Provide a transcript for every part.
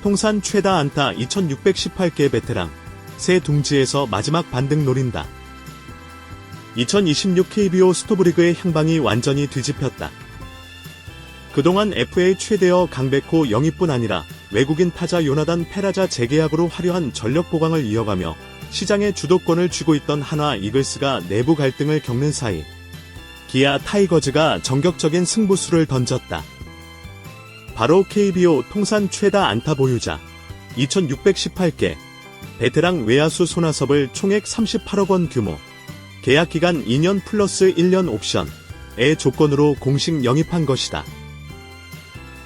통산 최다 안타 2618개 베테랑, 새 둥지에서 마지막 반등 노린다. 2026 KBO 스토브리그의 향방이 완전히 뒤집혔다. 그동안 FA 최대어 강백호 영입뿐 아니라 외국인 타자 요나단 페라자 재계약으로 화려한 전력 보강을 이어가며 시장의 주도권을 쥐고 있던 한화 이글스가 내부 갈등을 겪는 사이 기아 타이거즈가 전격적인 승부수를 던졌다. 바로 KBO 통산 최다 안타 보유자 2618개 베테랑 외야수 손아섭을 총액 38억 원 규모 계약기간 2년 플러스 1년 옵션의 조건으로 공식 영입한 것이다.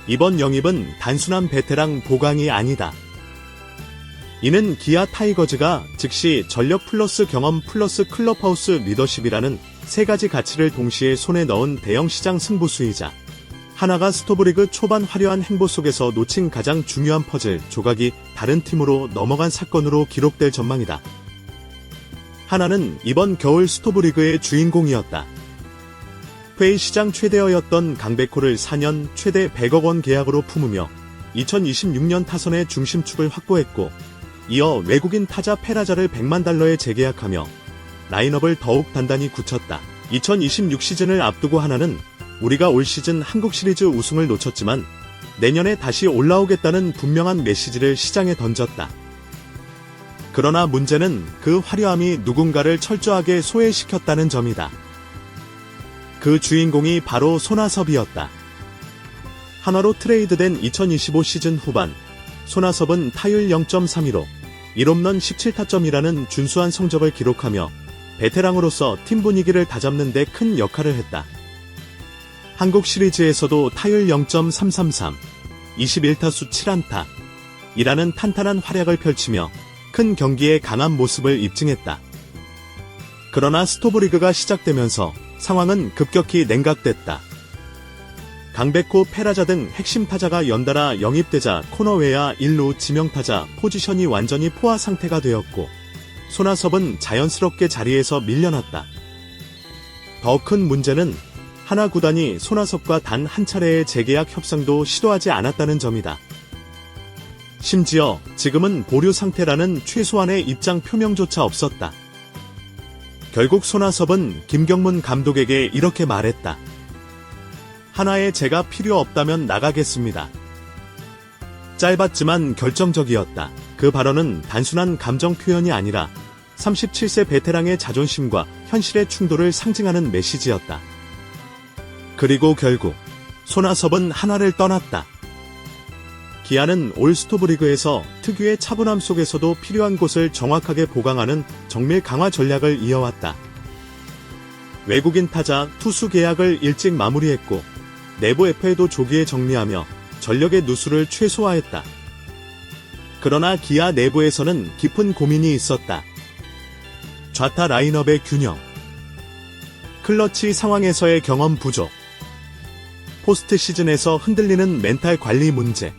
이번 영입은 단순한 베테랑 보강이 아니다. 이는 기아 타이거즈가 즉시 전력 플러스 경험 플러스 클럽하우스 리더십이라는 세 가지 가치를 동시에 손에 넣은 대형 시장 승부수이자 하나가 스토브리그 초반 화려한 행보 속에서 놓친 가장 중요한 퍼즐 조각이 다른 팀으로 넘어간 사건으로 기록될 전망이다. 하나는 이번 겨울 스토브리그의 주인공이었다. FA 시장 최대어였던 강백호를 4년 최대 100억 원 계약으로 품으며 2026년 타선의 중심축을 확보했고 이어 외국인 타자 페라자를 100만 달러에 재계약하며 라인업을 더욱 단단히 굳혔다. 2026 시즌을 앞두고 하나는 우리가 올 시즌 한국 시리즈 우승을 놓쳤지만 내년에 다시 올라오겠다는 분명한 메시지를 시장에 던졌다. 그러나 문제는 그 화려함이 누군가를 철저하게 소외시켰다는 점이다. 그 주인공이 바로 손아섭이었다. 한화로 트레이드된 2025 시즌 후반, 손아섭은 타율 0.32로 1홈런 17타점이라는 준수한 성적을 기록하며 베테랑으로서 팀 분위기를 다잡는 데 큰 역할을 했다. 한국 시리즈에서도 타율 0.333, 21타수 7안타, 이라는 탄탄한 활약을 펼치며 큰 경기에 강한 모습을 입증했다. 그러나 스토브리그가 시작되면서 상황은 급격히 냉각됐다. 강백호, 페라자 등 핵심 타자가 연달아 영입되자 코너외야 1루 지명타자 포지션이 완전히 포화 상태가 되었고 손아섭은 자연스럽게 자리에서 밀려났다. 더 큰 문제는 하나 구단이 손아섭과 단 한 차례의 재계약 협상도 시도하지 않았다는 점이다. 심지어 지금은 보류 상태라는 최소한의 입장 표명조차 없었다. 결국 손아섭은 김경문 감독에게 이렇게 말했다. 하나의 제가 필요 없다면 나가겠습니다. 짧았지만 결정적이었다. 그 발언은 단순한 감정 표현이 아니라 37세 베테랑의 자존심과 현실의 충돌을 상징하는 메시지였다. 그리고 결국 손아섭은 한화를 떠났다. 기아는 올 스토브리그에서 특유의 차분함 속에서도 필요한 곳을 정확하게 보강하는 정밀 강화 전략을 이어왔다. 외국인 타자, 투수 계약을 일찍 마무리했고 내부 FA도 조기에 정리하며 전력의 누수를 최소화했다. 그러나 기아 내부에서는 깊은 고민이 있었다. 좌타 라인업의 균형, 클러치 상황에서의 경험 부족, 포스트 시즌에서 흔들리는 멘탈 관리 문제,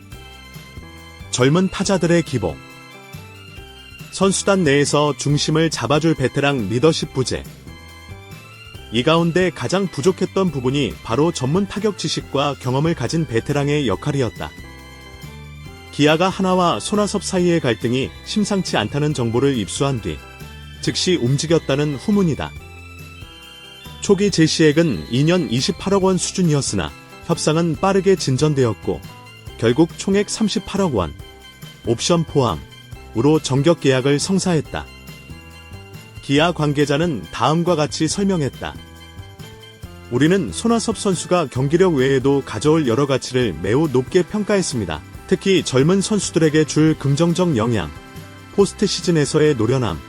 젊은 타자들의 기복, 선수단 내에서 중심을 잡아줄 베테랑 리더십 부재. 이 가운데 가장 부족했던 부분이 바로 전문 타격 지식과 경험을 가진 베테랑의 역할이었다. 기아가 하나와 손아섭 사이의 갈등이 심상치 않다는 정보를 입수한 뒤 즉시 움직였다는 후문이다. 초기 제시액은 2년 28억 원 수준이었으나 협상은 빠르게 진전되었고 결국 총액 38억 원, 옵션 포함으로 정격 계약을 성사했다. 기아 관계자는 다음과 같이 설명했다. 우리는 손아섭 선수가 경기력 외에도 가져올 여러 가치를 매우 높게 평가했습니다. 특히 젊은 선수들에게 줄 긍정적 영향, 포스트 시즌에서의 노련함,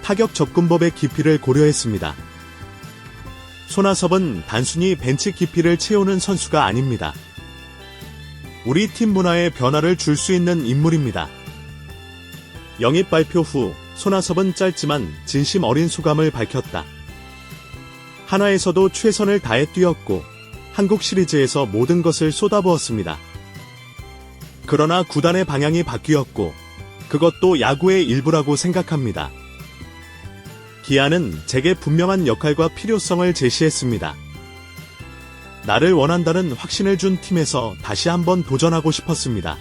타격 접근법의 깊이를 고려했습니다. 손아섭은 단순히 벤치 깊이를 채우는 선수가 아닙니다. 우리 팀 문화에 변화를 줄 수 있는 인물입니다. 영입 발표 후 손아섭은 짧지만 진심 어린 소감을 밝혔다. 한화에서도 최선을 다해 뛰었고 한국 시리즈에서 모든 것을 쏟아부었습니다. 그러나 구단의 방향이 바뀌었고 그것도 야구의 일부라고 생각합니다. 기아는 제게 분명한 역할과 필요성을 제시했습니다. 나를 원한다는 확신을 준 팀에서 다시 한번 도전하고 싶었습니다.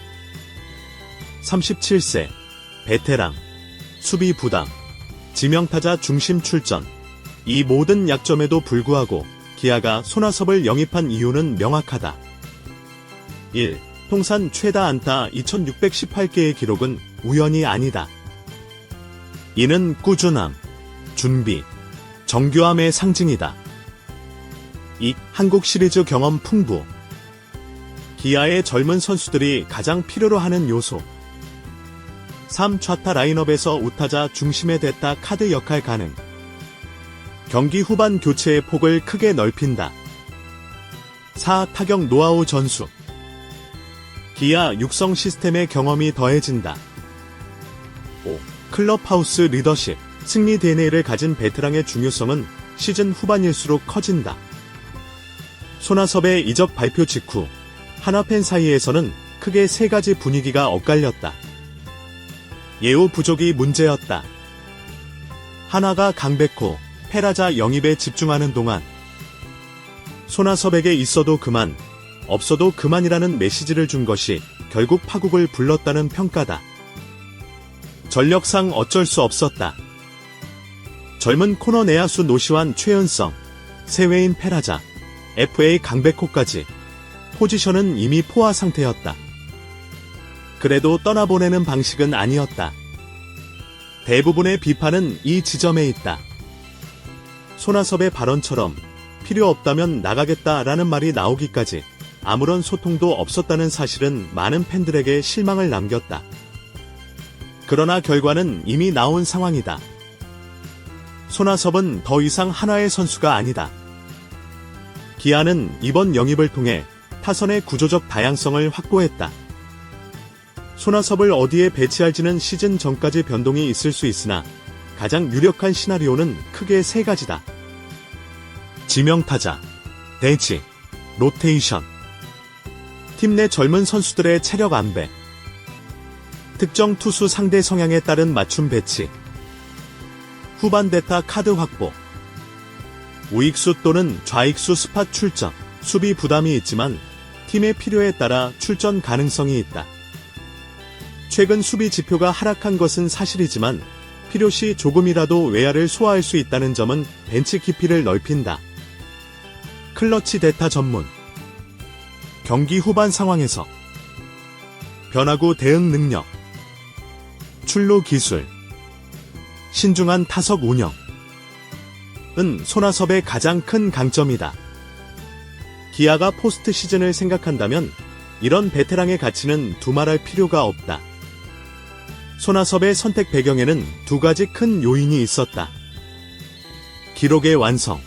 37세, 베테랑, 수비 부담, 지명타자 중심 출전. 이 모든 약점에도 불구하고 기아가 손아섭을 영입한 이유는 명확하다. 1. 통산 최다 안타 2618개의 기록은 우연이 아니다. 이는 꾸준함, 준비, 정교함의 상징이다. 2. 한국 시리즈 경험 풍부. 기아의 젊은 선수들이 가장 필요로 하는 요소. 3. 좌타 라인업에서 우타자 중심의 대타 카드 역할 가능. 경기 후반 교체의 폭을 크게 넓힌다. 4. 타격 노하우 전수. 기아 육성 시스템의 경험이 더해진다. 5. 클럽하우스 리더십. 승리 DNA를 가진 베테랑의 중요성은 시즌 후반일수록 커진다. 손아섭의 이적 발표 직후 한화팬 사이에서는 크게 세 가지 분위기가 엇갈렸다. 예우 부족이 문제였다. 한화가 강백호, 페라자 영입에 집중하는 동안 손아섭에게 있어도 그만, 없어도 그만이라는 메시지를 준 것이 결국 파국을 불렀다는 평가다. 전력상 어쩔 수 없었다. 젊은 코너 내야수 노시환 최은성, 세웨인 페라자, FA 강백호까지 포지션은 이미 포화 상태였다. 그래도 떠나보내는 방식은 아니었다. 대부분의 비판은 이 지점에 있다. 손아섭의 발언처럼 필요 없다면 나가겠다라는 말이 나오기까지 아무런 소통도 없었다는 사실은 많은 팬들에게 실망을 남겼다. 그러나 결과는 이미 나온 상황이다. 손아섭은 더 이상 한화의 선수가 아니다. 기아는 이번 영입을 통해 타선의 구조적 다양성을 확보했다. 손아섭을 어디에 배치할지는 시즌 전까지 변동이 있을 수 있으나 가장 유력한 시나리오는 크게 세 가지다. 지명타자, 대지, 로테이션. 팀 내 젊은 선수들의 체력 안배. 특정 투수 상대 성향에 따른 맞춤 배치. 후반 대타 카드 확보. 우익수 또는 좌익수 스팟 출전. 수비 부담이 있지만 팀의 필요에 따라 출전 가능성이 있다. 최근 수비 지표가 하락한 것은 사실이지만 필요시 조금이라도 외야를 소화할 수 있다는 점은 벤치 깊이를 넓힌다. 클러치 대타 전문. 경기 후반 상황에서 변화구 대응 능력, 출루 기술, 신중한 타석 운영은 손아섭의 가장 큰 강점이다. 기아가 포스트 시즌을 생각한다면 이런 베테랑의 가치는 두말할 필요가 없다. 손아섭의 선택 배경에는 두 가지 큰 요인이 있었다. 기록의 완성.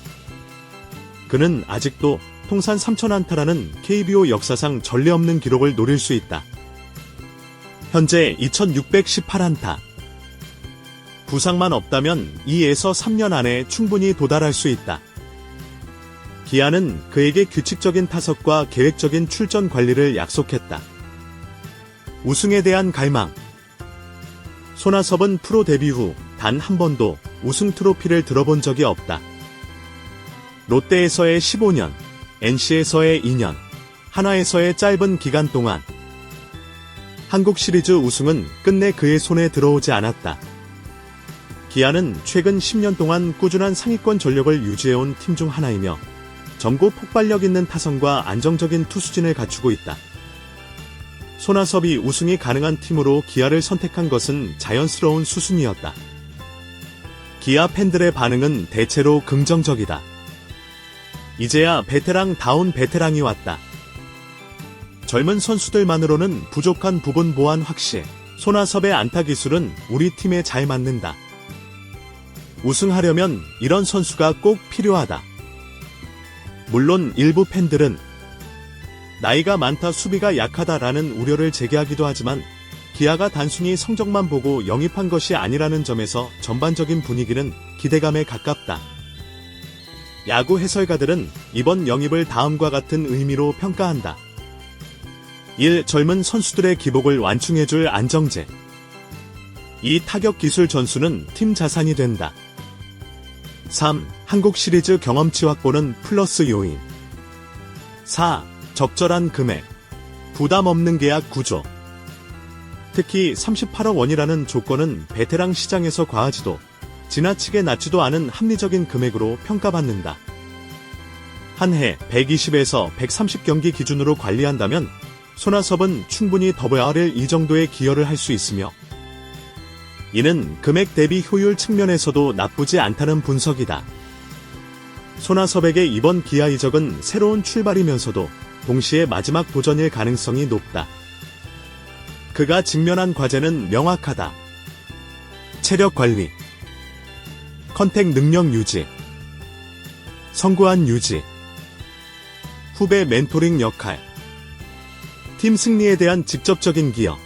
그는 아직도 통산 3000안타라는 KBO 역사상 전례 없는 기록을 노릴 수 있다. 현재 2618안타. 부상만 없다면 2에서 3년 안에 충분히 도달할 수 있다. 기아는 그에게 규칙적인 타석과 계획적인 출전 관리를 약속했다. 우승에 대한 갈망. 손아섭은 프로 데뷔 후 단 한 번도 우승 트로피를 들어본 적이 없다. 롯데에서의 15년, NC에서의 2년, 한화에서의 짧은 기간 동안 한국 시리즈 우승은 끝내 그의 손에 들어오지 않았다. 기아는 최근 10년 동안 꾸준한 상위권 전력을 유지해온 팀 중 하나이며 점고 폭발력 있는 타선과 안정적인 투수진을 갖추고 있다. 손아섭이 우승이 가능한 팀으로 기아를 선택한 것은 자연스러운 수순이었다. 기아 팬들의 반응은 대체로 긍정적이다. 이제야 베테랑다운 베테랑이 왔다. 젊은 선수들만으로는 부족한 부분 보완 확실. 손아섭의 안타 기술은 우리 팀에 잘 맞는다. 우승하려면 이런 선수가 꼭 필요하다. 물론 일부 팬들은 나이가 많다 수비가 약하다라는 우려를 제기하기도 하지만 기아가 단순히 성적만 보고 영입한 것이 아니라는 점에서 전반적인 분위기는 기대감에 가깝다. 야구 해설가들은 이번 영입을 다음과 같은 의미로 평가한다. 1. 젊은 선수들의 기복을 완충해줄 안정제. 이 타격 기술 전수는 팀 자산이 된다. 3. 한국 시리즈 경험치 확보는 플러스 요인. 4. 적절한 금액. 부담 없는 계약 구조. 특히 38억 원이라는 조건은 베테랑 시장에서 과하지도 지나치게 낮지도 않은 합리적인 금액으로 평가받는다. 한 해 120에서 130경기 기준으로 관리한다면 손아섭은 충분히 WRL 이 정도의 기여를 할 수 있으며 이는 금액 대비 효율 측면에서도 나쁘지 않다는 분석이다. 손아섭에게 이번 기아 이적은 새로운 출발이면서도 동시에 마지막 도전일 가능성이 높다. 그가 직면한 과제는 명확하다. 체력 관리, 컨택 능력 유지, 성구한 유지, 후배 멘토링 역할, 팀 승리에 대한 직접적인 기여,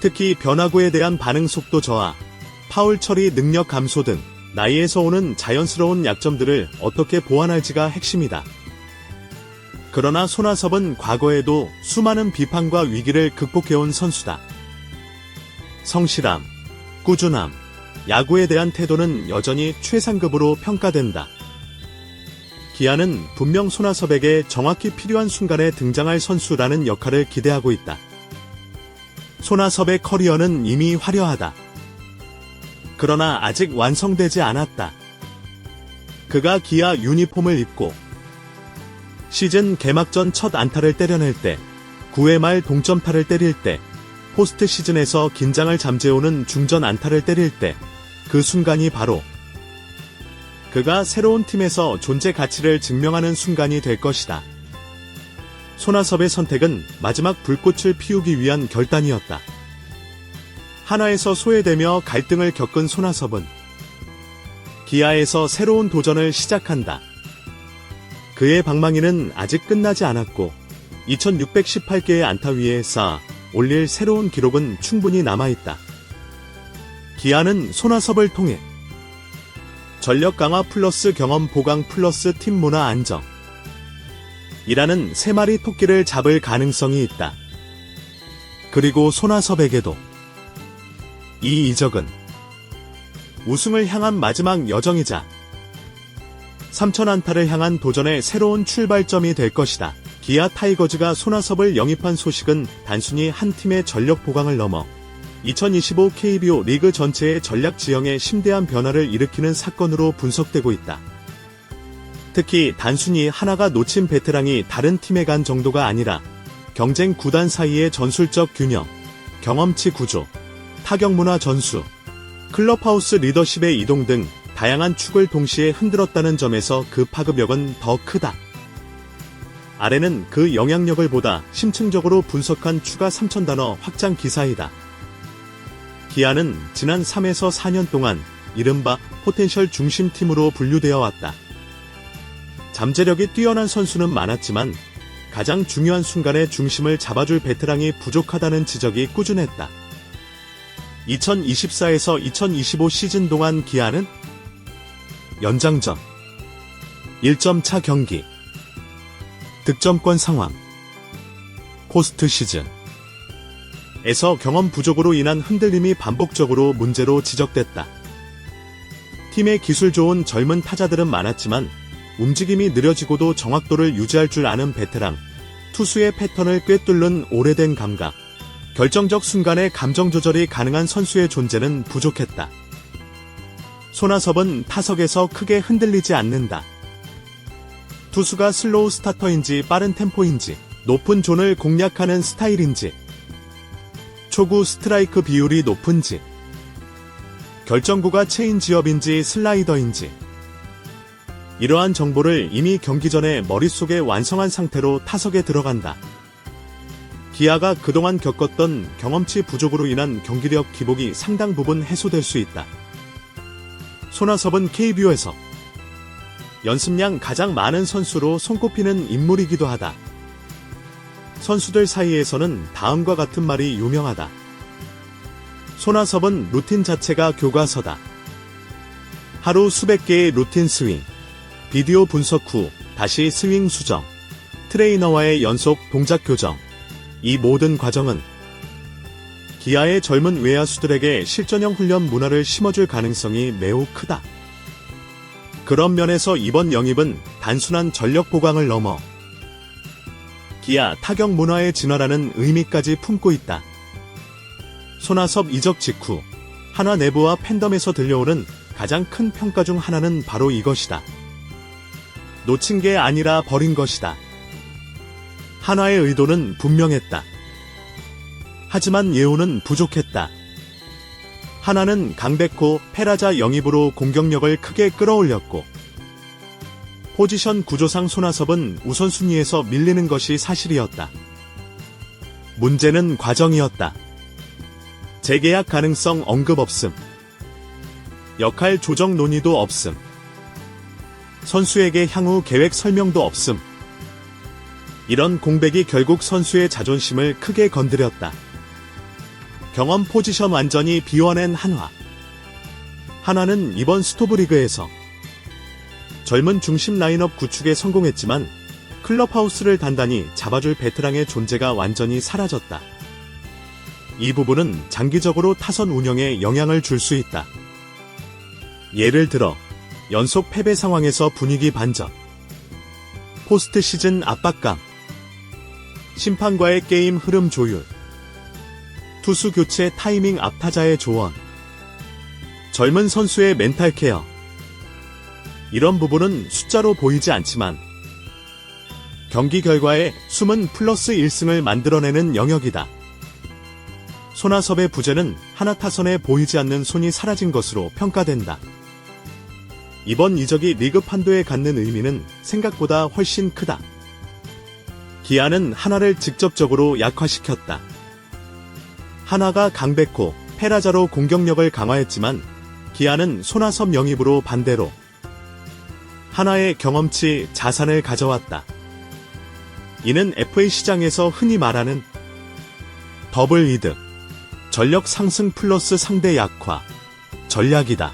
특히 변화구에 대한 반응 속도 저하, 파울 처리 능력 감소 등 나이에서 오는 자연스러운 약점들을 어떻게 보완할지가 핵심이다. 그러나 손아섭은 과거에도 수많은 비판과 위기를 극복해온 선수다. 성실함, 꾸준함, 야구에 대한 태도는 여전히 최상급으로 평가된다. 기아는 분명 손아섭에게 정확히 필요한 순간에 등장할 선수라는 역할을 기대하고 있다. 손아섭의 커리어는 이미 화려하다. 그러나 아직 완성되지 않았다. 그가 기아 유니폼을 입고 시즌 개막전 첫 안타를 때려낼 때, 9회 말 동점타를 때릴 때, 포스트 시즌에서 긴장을 잠재우는 중전 안타를 때릴 때, 그 순간이 바로 그가 새로운 팀에서 존재 가치를 증명하는 순간이 될 것이다. 손아섭의 선택은 마지막 불꽃을 피우기 위한 결단이었다. 한화에서 소외되며 갈등을 겪은 손아섭은 기아에서 새로운 도전을 시작한다. 그의 방망이는 아직 끝나지 않았고 2618개의 안타 위에 쌓아 올릴 새로운 기록은 충분히 남아있다. 기아는 손아섭을 통해 전력 강화 플러스 경험 보강 플러스 팀 문화 안정 이라는 세 마리 토끼를 잡을 가능성이 있다. 그리고 손아섭에게도 이 이적은 우승을 향한 마지막 여정이자 3000안타를 향한 도전의 새로운 출발점이 될 것이다. 기아 타이거즈가 손아섭을 영입한 소식은 단순히 한 팀의 전력 보강을 넘어 2025 KBO 리그 전체의 전략 지형에 심대한 변화를 일으키는 사건으로 분석되고 있다. 특히 단순히 하나가 놓친 베테랑이 다른 팀에 간 정도가 아니라 경쟁 구단 사이의 전술적 균형, 경험치 구조, 타격 문화 전수, 클럽하우스 리더십의 이동 등 다양한 축을 동시에 흔들었다는 점에서 그 파급력은 더 크다. 아래는 그 영향력을 보다 심층적으로 분석한 추가 3000단어 확장 기사이다. 기아는 지난 3에서 4년 동안 이른바 포텐셜 중심팀으로 분류되어 왔다. 잠재력이 뛰어난 선수는 많았지만 가장 중요한 순간에 중심을 잡아줄 베테랑이 부족하다는 지적이 꾸준했다. 2024에서 2025 시즌 동안 기아는 연장전, 1점 차 경기, 득점권 상황, 포스트 시즌 에서 경험 부족으로 인한 흔들림이 반복적으로 문제로 지적됐다. 팀의 기술 좋은 젊은 타자들은 많았지만 움직임이 느려지고도 정확도를 유지할 줄 아는 베테랑, 투수의 패턴을 꿰뚫는 오래된 감각, 결정적 순간에 감정 조절이 가능한 선수의 존재는 부족했다. 손아섭은 타석에서 크게 흔들리지 않는다. 투수가 슬로우 스타터인지 빠른 템포인지, 높은 존을 공략하는 스타일인지, 초구 스트라이크 비율이 높은지, 결정구가 체인지업인지 슬라이더인지, 이러한 정보를 이미 경기 전에 머릿속에 완성한 상태로 타석에 들어간다. 기아가 그동안 겪었던 경험치 부족으로 인한 경기력 기복이 상당 부분 해소될 수 있다. 손아섭은 KBO에서 연습량 가장 많은 선수로 손꼽히는 인물이기도 하다. 선수들 사이에서는 다음과 같은 말이 유명하다. 손아섭은 루틴 자체가 교과서다. 하루 수백 개의 루틴 스윙, 비디오 분석 후 다시 스윙 수정, 트레이너와의 연속 동작 교정, 이 모든 과정은 기아의 젊은 외야수들에게 실전형 훈련 문화를 심어줄 가능성이 매우 크다. 그런 면에서 이번 영입은 단순한 전력 보강을 넘어 기아 타격 문화의 진화라는 의미까지 품고 있다. 손아섭 이적 직후 한화 내부와 팬덤에서 들려오는 가장 큰 평가 중 하나는 바로 이것이다. 놓친 게 아니라 버린 것이다. 한화의 의도는 분명했다. 하지만 예우는 부족했다. 한화는 강백호, 페라자 영입으로 공격력을 크게 끌어올렸고 포지션 구조상 손아섭은 우선순위에서 밀리는 것이 사실이었다. 문제는 과정이었다. 재계약 가능성 언급 없음. 역할 조정 논의도 없음. 선수에게 향후 계획 설명도 없음. 이런 공백이 결국 선수의 자존심을 크게 건드렸다. 경험 포지션 완전히 비워낸 한화. 한화는 이번 스토브리그에서 젊은 중심 라인업 구축에 성공했지만 클럽하우스를 단단히 잡아줄 베테랑의 존재가 완전히 사라졌다. 이 부분은 장기적으로 타선 운영에 영향을 줄 수 있다. 예를 들어 연속 패배 상황에서 분위기 반전, 포스트 시즌 압박감, 심판과의 게임 흐름 조율, 투수 교체 타이밍 앞타자의 조언, 젊은 선수의 멘탈 케어. 이런 부분은 숫자로 보이지 않지만 경기 결과에 숨은 플러스 1승을 만들어내는 영역이다. 손아섭의 부재는 한화 타선에 보이지 않는 손이 사라진 것으로 평가된다. 이번 이적이 리그 판도에 갖는 의미는 생각보다 훨씬 크다. 기아는 한화를 직접적으로 약화시켰다. 한화가 강백호, 페라자로 공격력을 강화했지만 기아는 손아섭 영입으로 반대로 한화의 경험치, 자산을 가져왔다. 이는 FA 시장에서 흔히 말하는 더블 이득, 전력 상승 플러스 상대 약화, 전략이다.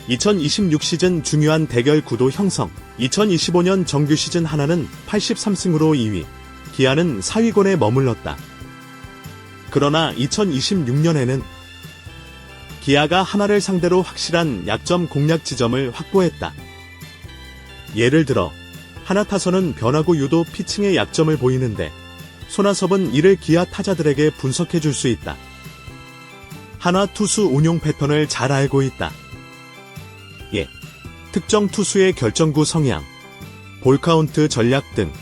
2026 시즌 중요한 대결 구도 형성. 2025년 정규 시즌 한화는 83승으로 2위, 기아는 4위권에 머물렀다. 그러나 2026년에는 기아가 한화를 상대로 확실한 약점 공략 지점을 확보했다. 예를 들어 한화 타선은 변화구 유도 피칭의 약점을 보이는데 손아섭은 이를 기아 타자들에게 분석해줄 수 있다. 한화 투수 운용 패턴을 잘 알고 있다. 예, 특정 투수의 결정구 성향, 볼카운트 전략 등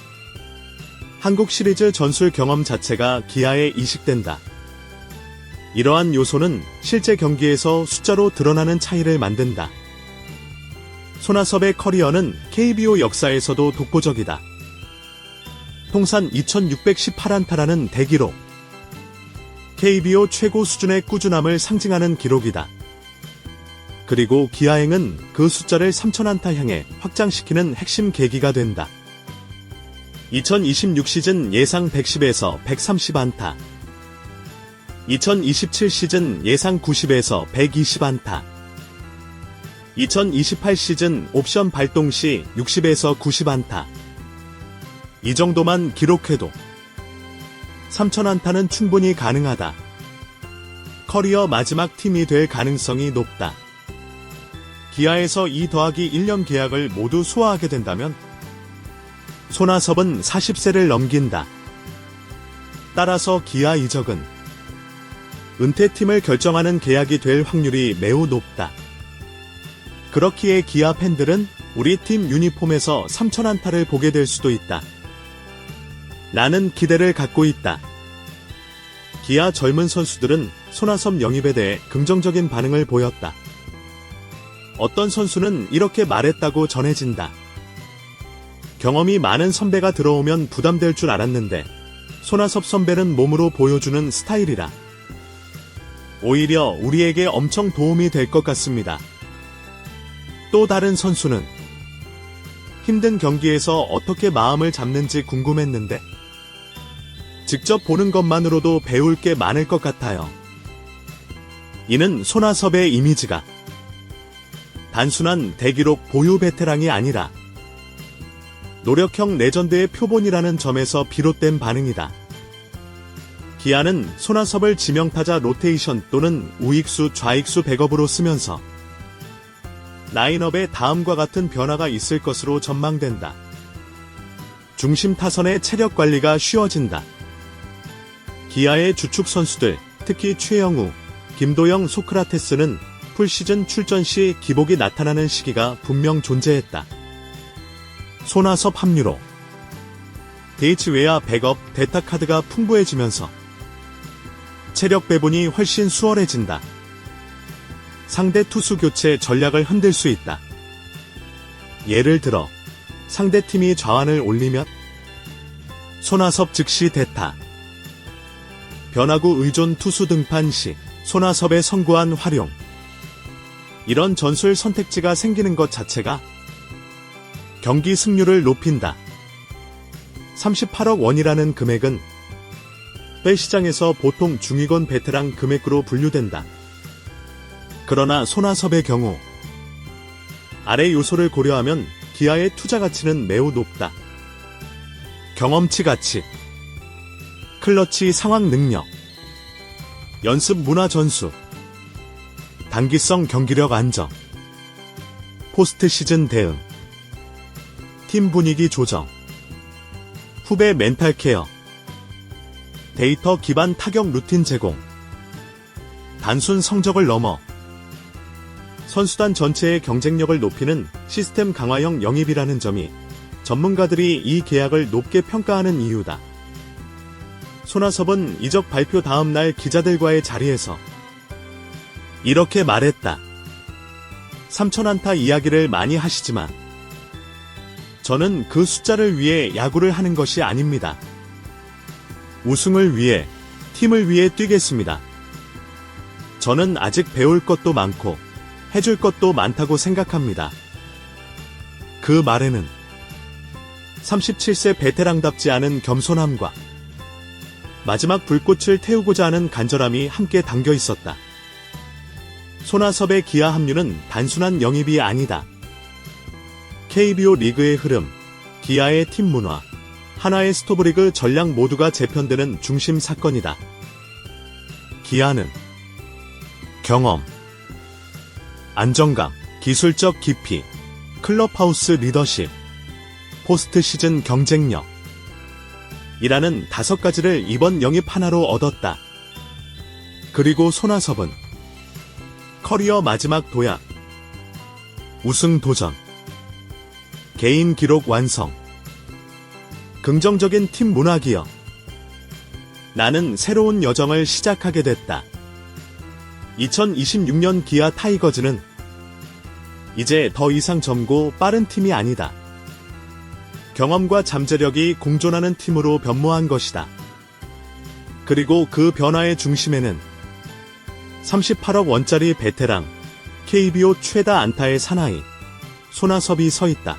한국 시리즈 전술 경험 자체가 기아에 이식된다. 이러한 요소는 실제 경기에서 숫자로 드러나는 차이를 만든다. 손아섭의 커리어는 KBO 역사에서도 독보적이다. 통산 2618안타라는 대기록. KBO 최고 수준의 꾸준함을 상징하는 기록이다. 그리고 기아행은 그 숫자를 3000안타 향해 확장시키는 핵심 계기가 된다. 2026 시즌 예상 110에서 130안타, 2027 시즌 예상 90에서 120안타, 2028 시즌 옵션 발동 시 60에서 90안타. 이 정도만 기록해도 3000안타는 충분히 가능하다. 커리어 마지막 팀이 될 가능성이 높다. 기아에서 2 더하기 1년 계약을 모두 소화하게 된다면 손아섭은 40세를 넘긴다. 따라서 기아 이적은 은퇴팀을 결정하는 계약이 될 확률이 매우 높다. 그렇기에 기아 팬들은 우리 팀 유니폼에서 3000안타를 보게 될 수도 있다. 라는 기대를 갖고 있다. 기아 젊은 선수들은 손아섭 영입에 대해 긍정적인 반응을 보였다. 어떤 선수는 이렇게 말했다고 전해진다. 경험이 많은 선배가 들어오면 부담될 줄 알았는데 손아섭 선배는 몸으로 보여주는 스타일이라 오히려 우리에게 엄청 도움이 될 것 같습니다. 또 다른 선수는 힘든 경기에서 어떻게 마음을 잡는지 궁금했는데 직접 보는 것만으로도 배울 게 많을 것 같아요. 이는 손아섭의 이미지가 단순한 대기록 보유 베테랑이 아니라 노력형 레전드의 표본이라는 점에서 비롯된 반응이다. 기아는 손아섭을 지명타자 로테이션 또는 우익수 좌익수 백업으로 쓰면서 라인업에 다음과 같은 변화가 있을 것으로 전망된다. 중심 타선의 체력 관리가 쉬워진다. 기아의 주축 선수들, 특히 최영우, 김도영, 소크라테스는 풀시즌 출전 시 기복이 나타나는 시기가 분명 존재했다. 손아섭 합류로 데이츠웨어 백업, 데타카드가 풍부해지면서 체력 배분이 훨씬 수월해진다. 상대 투수 교체 전략을 흔들 수 있다. 예를 들어 상대팀이 좌완을 올리면 손아섭 즉시 대타. 변화구 의존 투수 등판 시 손아섭의 성구한 활용. 이런 전술 선택지가 생기는 것 자체가 경기 승률을 높인다. 38억 원이라는 금액은 시장에서 보통 중위권 베테랑 금액으로 분류된다. 그러나 손아섭의 경우 아래 요소를 고려하면 기아의 투자 가치는 매우 높다. 경험치 가치, 클러치 상황 능력, 연습 문화 전수, 단기성 경기력 안정, 포스트 시즌 대응, 팀 분위기 조정, 후배 멘탈 케어, 데이터 기반 타격 루틴 제공, 단순 성적을 넘어 선수단 전체의 경쟁력을 높이는 시스템 강화형 영입이라는 점이 전문가들이 이 계약을 높게 평가하는 이유다. 손아섭은 이적 발표 다음 날 기자들과의 자리에서 이렇게 말했다. 3,000안타 이야기를 많이 하시지만 저는 그 숫자를 위해 야구를 하는 것이 아닙니다. 우승을 위해, 팀을 위해 뛰겠습니다. 저는 아직 배울 것도 많고 해줄 것도 많다고 생각합니다. 그 말에는 37세 베테랑답지 않은 겸손함과 마지막 불꽃을 태우고자 하는 간절함이 함께 담겨 있었다. 손아섭의 기아 합류는 단순한 영입이 아니다. KBO 리그의 흐름, 기아의 팀 문화, 하나의 스토브리그 전략 모두가 재편되는 중심 사건이다. 기아는 경험, 안정감, 기술적 깊이, 클럽하우스 리더십, 포스트 시즌 경쟁력 이라는 5가지를 이번 영입 하나로 얻었다. 그리고 손아섭은 커리어 마지막 도약, 우승 도전, 개인 기록 완성, 긍정적인 팀 문화 기여. 나는 새로운 여정을 시작하게 됐다. 2026년 기아 타이거즈는 이제 더 이상 젊고 빠른 팀이 아니다. 경험과 잠재력이 공존하는 팀으로 변모한 것이다. 그리고 그 변화의 중심에는 38억 원짜리 베테랑, KBO 최다 안타의 사나이, 손아섭이 서 있다.